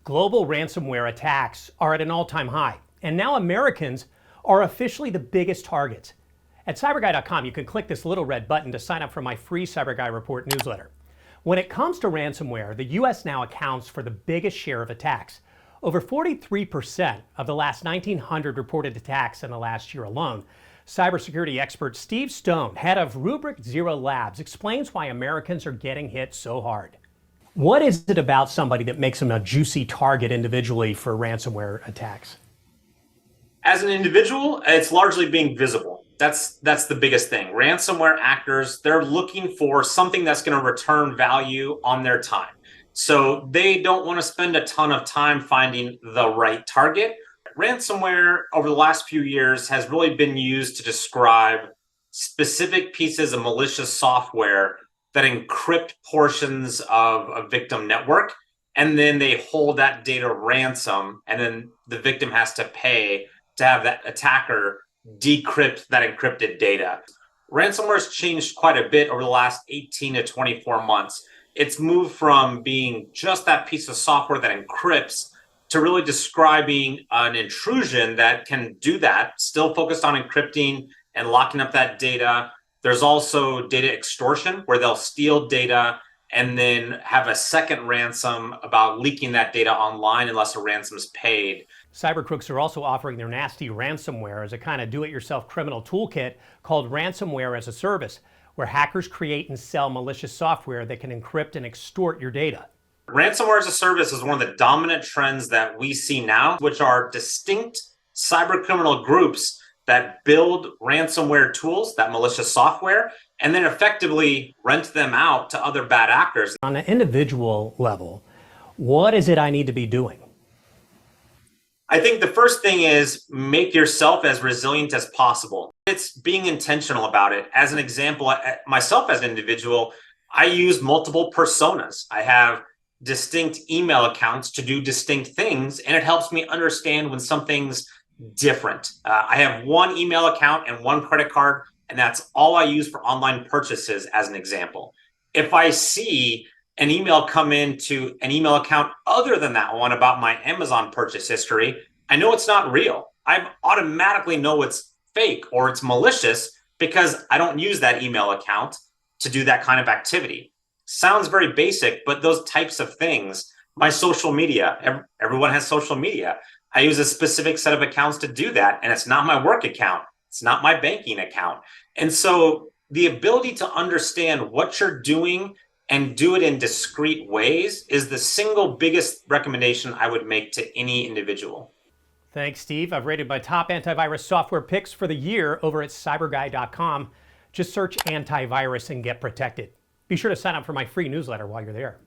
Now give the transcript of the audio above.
Global ransomware attacks are at an all-time high, and now Americans are officially the biggest targets. At CyberGuy.com, you can click this little red button to sign up for my free CyberGuy Report newsletter. When it comes to ransomware, the U.S. now accounts for the biggest share of attacks. Over 43% of the last 1,900 reported attacks in the last year alone. Cybersecurity expert Steve Stone, head of Rubric Zero Labs, explains why Americans are getting hit so hard. What is it about somebody that makes them a juicy target individually for ransomware attacks? As an individual, it's largely being visible. That's the biggest thing. Ransomware actors, they're looking for something that's going to return value on their time. So they don't want to spend a ton of time finding the right target. Ransomware over the last few years has really been used to describe specific pieces of malicious software that encrypt portions of a victim network, and then they hold that data ransom, and then the victim has to pay to have that attacker decrypt that encrypted data. Ransomware has changed quite a bit over the last 18 to 24 months. It's moved from being just that piece of software that encrypts to really describing an intrusion that can do that, still focused on encrypting and locking up that data. There's also data extortion, where they'll steal data and then have a second ransom about leaking that data online unless a ransom is paid. Cyber crooks are also offering their nasty ransomware as a kind of do-it-yourself criminal toolkit called Ransomware as a Service, where hackers create and sell malicious software that can encrypt and extort your data. Ransomware as a Service is one of the dominant trends that we see now, which are distinct cyber criminal groups that build ransomware tools, that malicious software, and then effectively rent them out to other bad actors. On an individual level, what is it I need to be doing? I think the first thing is make yourself as resilient as possible. It's being intentional about it. As an example, myself as an individual, I use multiple personas. I have distinct email accounts to do distinct things, and it helps me understand when something's different. I have one email account and one credit card, and that's all I use for online purchases, as an example. If I see an email come into an email account other than that one about my Amazon purchase history, I know it's not real. I automatically know it's fake or it's malicious because I don't use that email account to do that kind of activity. Sounds very basic, but those types of things, my social media, everyone has social media. I use a specific set of accounts to do that, and it's not my work account. It's not my banking account. And so the ability to understand what you're doing and do it in discrete ways is the single biggest recommendation I would make to any individual. Thanks, Steve. I've rated my top antivirus software picks for the year over at CyberGuy.com. Just search antivirus and get protected. Be sure to sign up for my free newsletter while you're there.